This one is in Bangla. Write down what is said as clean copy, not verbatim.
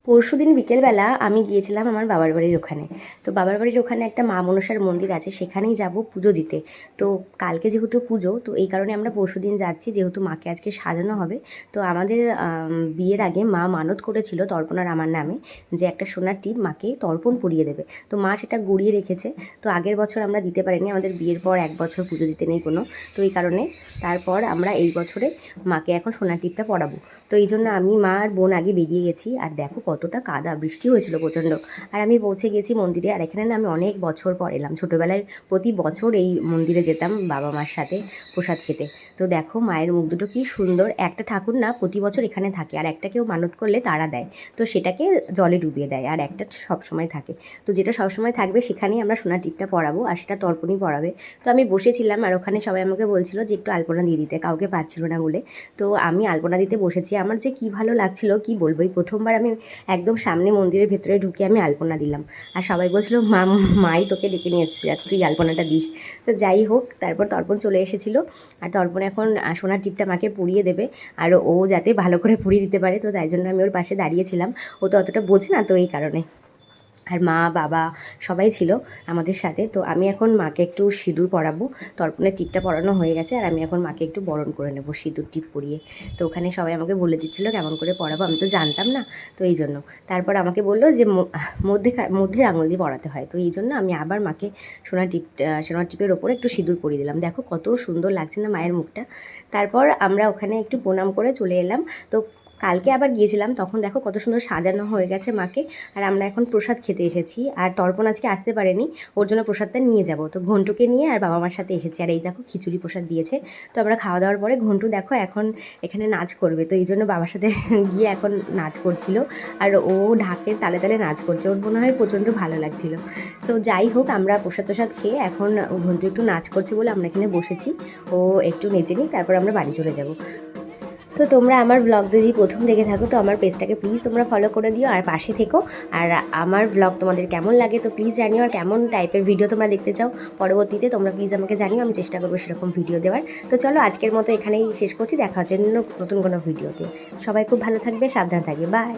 পরশুদিন বিকেলবেলা আমি গিয়েছিলাম আমার বাবার বাড়ির ওখানে। তো বাবার বাড়ির ওখানে একটা মা মনসার মন্দির আছে, সেখানেই যাব পুজো দিতে। তো কালকে যেহেতু পুজো, তো এই কারণে আমরা পরশুদিন যাচ্ছি, যেহেতু মাকে আজকে সাজানো হবে। তো আমাদের বিয়ের আগে মা মানত করেছিল তর্পণ আর আমার নামে, যে একটা সোনার টিপ মাকে তর্পণ পরিয়ে দেবে। তো মা সেটা গড়িয়ে রেখেছে। তো আগের বছর আমরা দিতে পারিনি, আমাদের বিয়ের পর 1 বছর পুজো দিতে নেই কোনো। তো এই কারণে তারপর আমরা এই বছরে মাকে এখন সোনার টিপটা পরাবো। তো এই জন্য আমি, মা আর বোন আগে বেরিয়ে গেছি। আর দেখো কতটা কাদা, বৃষ্টি হয়েছিল প্রচণ্ড। আর আমি পৌঁছে গেছি মন্দিরে। আর এখানে না আমি অনেক বছর পর এলাম। ছোটোবেলায় প্রতি বছর এই মন্দিরে যেতাম বাবা মার সাথে প্রসাদ খেতে। তো দেখো মায়ের মুখ দুটো কী সুন্দর। একটা ঠাকুর না প্রতি বছর এখানে থাকে, আর একটা কেউ মানত করলে তারা দেয়, তো সেটাকে জলে ডুবিয়ে দেয়, আর একটা সবসময় থাকে। তো যেটা সবসময় থাকবে সেখানেই আমরা সোনার টিপটা পরাবো, আর সেটা তর্পণই পরাবে। তো আমি বসেছিলাম, আর ওখানে সবাই আমাকে বলছিল যে একটু আলপনা দিয়ে দিতে, কাউকে পাচ্ছিল না বলে। তো আমি আলপনা দিতে বসেছি। আমার যে কী ভালো লাগছিল কি বলবো। এই প্রথমবার আমি একদম সামনে মন্দিরের ভেতরে ঢুকে আমি আলপনা দিলাম। আর সবাই বলছিল মাই তোকে ডেকে নিয়ে এসেছে যাতে তুই আলপনাটা দিস। তো যাই হোক, তারপর তর্পণ চলে এসেছিলো। আর তর্পণ এখন সোনার টিপটা মাকে পরিয়ে দেবে। আর ও যাতে ভালো করে পরিয়ে দিতে পারে, তো তাই জন্য আমি ওর পাশে দাঁড়িয়েছিলাম। ও তো অতটা বোঝে না, তো এই কারণে। আর মা বাবা সবাই ছিল আমাদের সাথে। তো আমি এখন মাকে একটু সিঁদুর পরাবো। তর্পণের টিপটা পরানো হয়ে গেছে, আর আমি এখন মাকে একটু বরণ করে নেব সিঁদুর টিপ পরিয়ে। তো ওখানে সবাই আমাকে বলে দিচ্ছিলো কেমন করে পরাবো, আমি তো জানতাম না, তো এই জন্য। তারপর আমাকে বললো যে মধ্যের আঙুল দিয়ে পরাতে হয়। তো এই জন্য আমি আবার মাকে সোনার টিপের ওপরে একটু সিঁদুর পরিয়ে দিলাম। দেখো কত সুন্দর লাগছে না মায়ের মুখটা। তারপর আমরা ওখানে একটু প্রণাম করে চলে এলাম। তো কালকে আবার গিয়েছিলাম, তখন দেখো কত সুন্দর সাজানো হয়ে গেছে মাকে। আর আমরা এখন প্রসাদ খেতে এসেছি। আর তর্পণ আজকে আসতে পারেনি, ওর জন্য প্রসাদটা নিয়ে যাব। তো ঘন্টুকে নিয়ে আর বাবা মার সাথে এসেছি। আর এই দেখো খিচুড়ি প্রসাদ দিয়েছে। তো আমরা খাওয়া দাওয়ার পরে ঘন্টু দেখো এখন এখানে নাচ করবে, তো এই জন্য বাবার সাথে গিয়ে এখন নাচ করছিল। আর ও ঢাকের তালে তালে নাচ করছে, ওর মনে হয় প্রচণ্ড ভালো লাগছিল। তো যাই হোক, আমরা প্রসাদ খেয়ে এখন ঘন্টু একটু নাচ করছে বলে আমরা এখানে বসেছি। ও একটু নেচে নিই, তারপর আমরা বাড়ি চলে যাব। তো তোমরা আমার ব্লগ যদি প্রথম দেখে থাকো, তো আমার পেজটাকে প্লিজ তোমরা ফলো করে দিও আর পাশে থেকো। আর আমার ব্লগ তোমাদের কেমন লাগে তো প্লিজ জানিও, আর কেমন টাইপের ভিডিও তোমরা দেখতে চাও পরবর্তীতে তোমরা প্লিজ আমাকে জানিও, আমি চেষ্টা করবো সেরকম ভিডিও দেওয়ার। তো চলো আজকের মতো এখানেই শেষ করছি, দেখা হচ্ছে নতুন কোনো ভিডিওতে। সবাই খুব ভালো থাকবে, সাবধান থাকবে, বাই।